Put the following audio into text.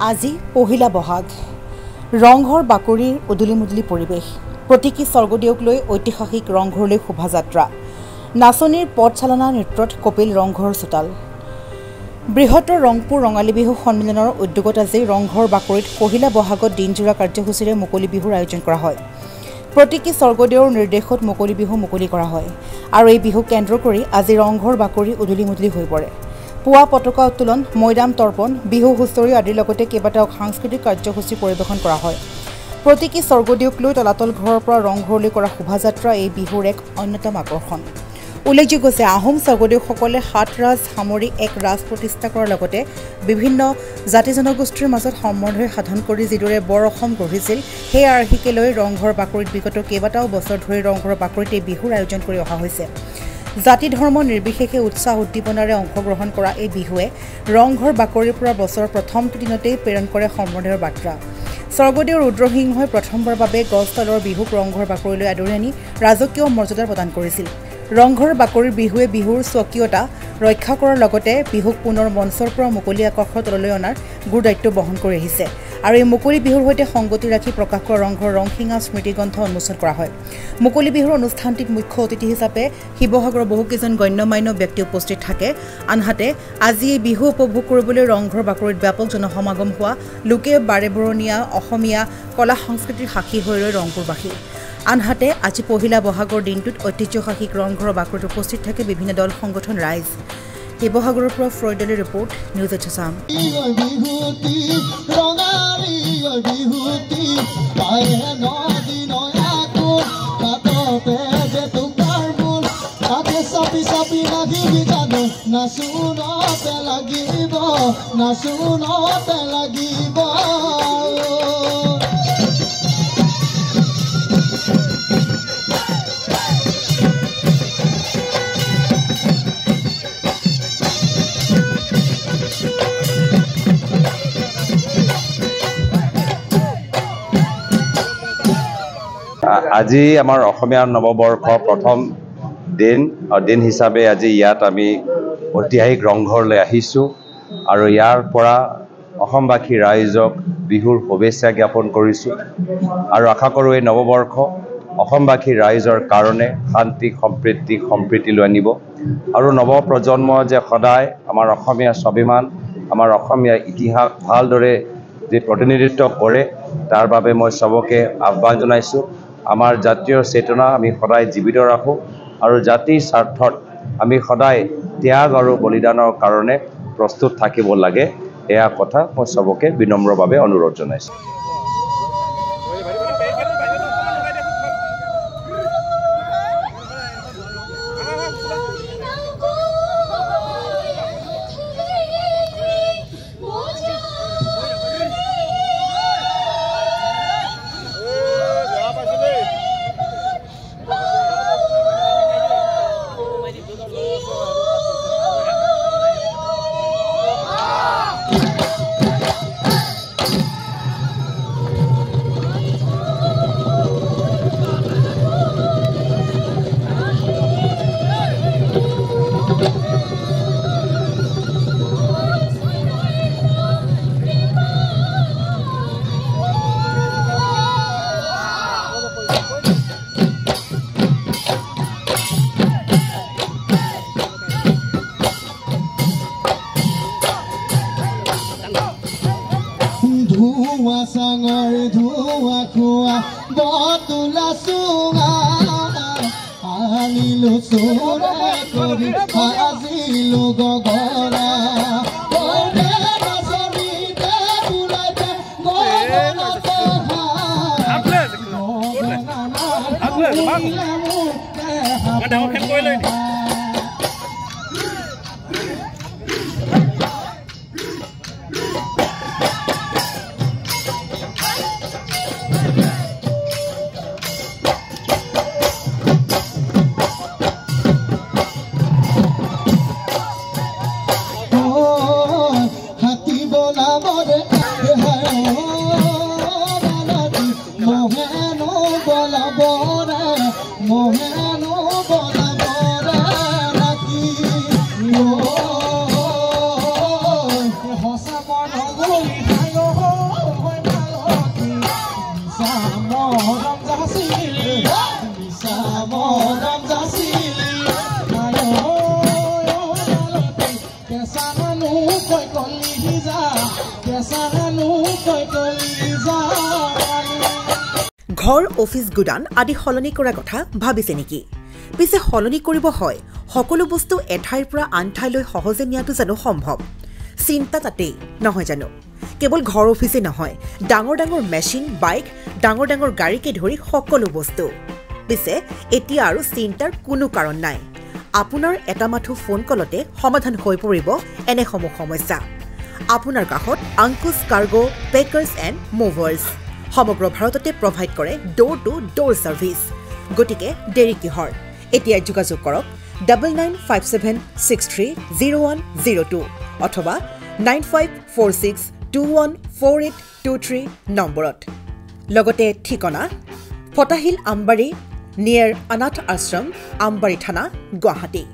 আজি পহিলা বহাগ ৰংঘৰ বাকৰিৰ উদুলি মুদুলি পৰিৱেশ প্ৰতীকী স্বৰ্গদেউক লৈ ঐতিহাসিক ৰংঘৰলৈ শোভাযাত্ৰা নাচনীৰ পথচালনা নৃত্যত কপিল ৰংঘৰ চোতাল বৃহত্তৰ ৰংপুৰ ৰঙালী বিহু সন্মিলনৰ উদ্যোগত আজি ৰংঘৰ বাকৰিত পহিলা বহাগত দিনজোৰা কাৰ্যসূচীৰে মুকলি বিহুৰ আয়োজন কৰা হয় প্ৰতীকী স্বৰ্গদেউৰ নিৰ্দেশত মুকলি বিহু মুকলি কৰা হয় আৰু এই বিহু কেন্দ্ৰ কৰি আজি ৰংঘৰ বাকৰি উদুলি মুদুলি হৈ পৰে পুৱা পতাকা উত্তোলন মৈদাম তৰ্পণ বিহু হুঁচৰি আদিৰ লগতে কেইবাটাও সাংস্কৃতিক কাৰ্যসূচী পৰিৱেশন কৰা হয় প্ৰতীকী স্বৰ্গদেউক লৈ তলাতল ঘৰৰ পৰা ৰংঘৰলৈ কৰা শোভাযাত্ৰা এই বিহুৰ এক অন্যতম আকৰ্ষণ উল্লেখযোগ্য যে আহোম স্বৰ্গদেউসকলে ৭ ৰাজ সামৰি এক ৰাজ প্ৰতিষ্ঠা কৰাৰ লগতে বিভিন্ন জাতি জনগোষ্ঠীৰ মাজত সম্বন্ধ সাধন কৰি যিদৰে বৰ অসম গঢ়িছিল সেই আৰ্হিকে লৈ ৰংঘৰ বাকৰিত বিগত কেইবাটাও বছৰ ধৰি ৰংঘৰ বাকৰিত এই বিহুৰ আয়োজন কৰি অহা হৈছে জাতি ধৰ্ম নিৰ্বিশেষে উৎসাহ উদ্দীপনাৰে অংশগ্ৰহণ কৰা এই বিহুৱে ৰংঘৰ বাকৰিৰ পৰা বছৰৰ প্ৰথমটো দিনতেই প্ৰেৰণ কৰে সম্বন্ধৰ বাৰ্তা স্বৰ্গদেউ ৰুদ্ৰসিংহই প্ৰথমবাৰৰ বাবে গছতলৰ বিহুক ৰংঘৰ বাকৰিলৈ আদৰি আনি ৰাজকীয় মৰ্যাদা প্ৰদান কৰিছিল ৰংঘৰ বাকৰিৰ বিহুৱে বিহুৰ স্বকীয়তা ৰক্ষা কৰাৰ লগতে বিহুক পুনৰ মঞ্চৰ পৰা মুকলি আকাশৰ তললৈ অনাৰ গুৰু দায়িত্ব বহন কৰি আহিছে আৰু এই মুকলি বিহুৰ সৈতে সংগতি ৰাখি প্ৰকাশ কৰা ৰংঘৰ ৰংসিঙা স্মৃতিগ্ৰন্থ উন্মোচন কৰা হয় মুকলি বিহুৰ অনুষ্ঠানটিত মুখ্য অতিথি হিচাপে শিৱসাগৰৰ বহুকেইজন গণ্যমান্য ব্যক্তি উপস্থিত থাকে আনহাতে আজি এই বিহু উপভোগ কৰিবলৈ ৰংঘৰ বাকৰিত ব্যাপক জনসমাগম হোৱা লোকে বাৰেবৰণীয়া অসমীয়া কলা সংস্কৃতিৰ সাক্ষী হৈ ৰৈ ৰংপুৰবাসী আনহাতে আজি পহিলা বহাগৰ দিনটোত ঐতিহ্যশাসিক ৰংঘৰ বাকৰিত উপস্থিত থাকে বিভিন্ন দল সংগঠন ৰাইজ শিৱসাগৰৰ পৰা ফ্ৰইডলি ৰিপৰ্ট নিউজ আছাম আজি আমাৰ অসমীয়া নৱবৰ্ষ প্ৰথম দিন হিচাপে আজি ইয়াত আমি ঐতিহাসিক ৰংঘৰলৈ আহিছোঁ আৰু ইয়াৰ পৰা অসমবাসী ৰাইজক বিহুৰ শুভেচ্ছা জ্ঞাপন কৰিছোঁ আৰু আশা কৰোঁ এই নৱবৰ্ষ অসমবাসী ৰাইজৰ কাৰণে শান্তি সম্প্ৰীতি লৈ আনিব আৰু নৱপ্ৰজন্ম যে সদায় আমাৰ অসমীয়া স্বাভিমান আমাৰ অসমীয়া ইতিহাস ভালদৰে যে প্ৰতিনিধিত্ব কৰে তাৰ বাবে মই চবকে আহ্বান জনাইছোঁ আমাৰ জাতীয় চেতনা আমি সদায় জীৱিত ৰাখোঁ আৰু জাতিৰ স্বাৰ্থত আমি সদায় ত্যাগ আৰু বলিদানৰ কাৰণে প্ৰস্তুত থাকিব লাগে এয়া কথা মই চবকে বিনম্ৰভাৱে অনুৰোধ জনাইছোঁ ধুৱা চাঙৰ ধুৱা খোৱা বতুলা চুঙা আনিলো চোৰে কৰি আজিলো গগনা কেঁচানো তই কৰি যাবানো ঘৰ অফিচ গুদান আদি সলনি কৰাৰ কথা ভাবিছে নেকি পিছে সলনি কৰিব হয় সকলো বস্তু এঠাইৰ পৰা আন ঠাইলৈ সহজে নিয়াটো জানো সম্ভৱ চিন্তা তাতেই নহয় জানো কেৱল ঘৰ অফিচে নহয় ডাঙৰ ডাঙৰ মেচিন বাইক ডাঙৰ ডাঙৰ গাড়ীকে ধৰি সকলো বস্তু পিছে এতিয়া আৰু চিন্তাৰ কোনো কাৰণ নাই আপোনাৰ এটা মাথো ফোন কলতে সমাধান হৈ পৰিব এনেসমূহ সমস্যা আপোনাৰ কাষত আংকুশ কাৰ্গো পেকাৰ্ছ এণ্ড মুভাৰ্ছ সমগ্ৰ ভাৰততে প্ৰভাইড কৰে ডোৰ টু ডোৰ ছাৰ্ভিচ গতিকে দেৰি কিহৰ এতিয়া যোগাযোগ কৰক 9957630102 অথবা 9546214823 নম্বৰত লগতে ঠিকনা ফটাহিল আমবাৰী নিয়াৰ অনাথ আশ্ৰম আমবাৰী থানা গুৱাহাটী